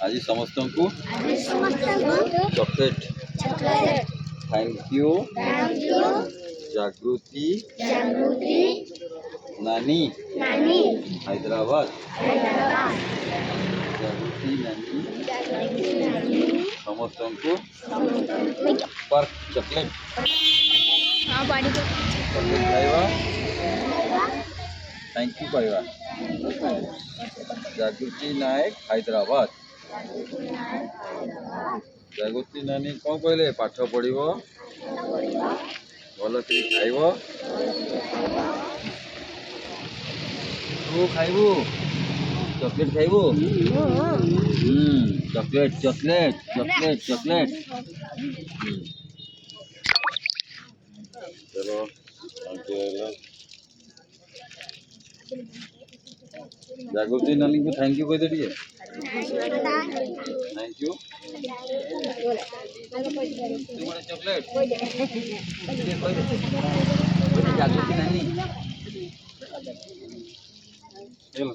आज समस्त को चॉकलेट थैंक यू जागृति नानी हैदराबाद जागृति नानी समस्त को पर चॉकलेट चॉकलेट खाइबा थैंक यू कहवा जागृति नायक हैदराबाद जागृति नानी कौन कहले पाठ पढ़व भल से खाइब तू खाइबू चॉकलेट खाइबू चॉकलेट चॉकलेट चॉकलेट चॉकलेट चलो जागृति नानी को थैंक यू कह दे थैंक यू चॉकलेट जागृति नानी चलो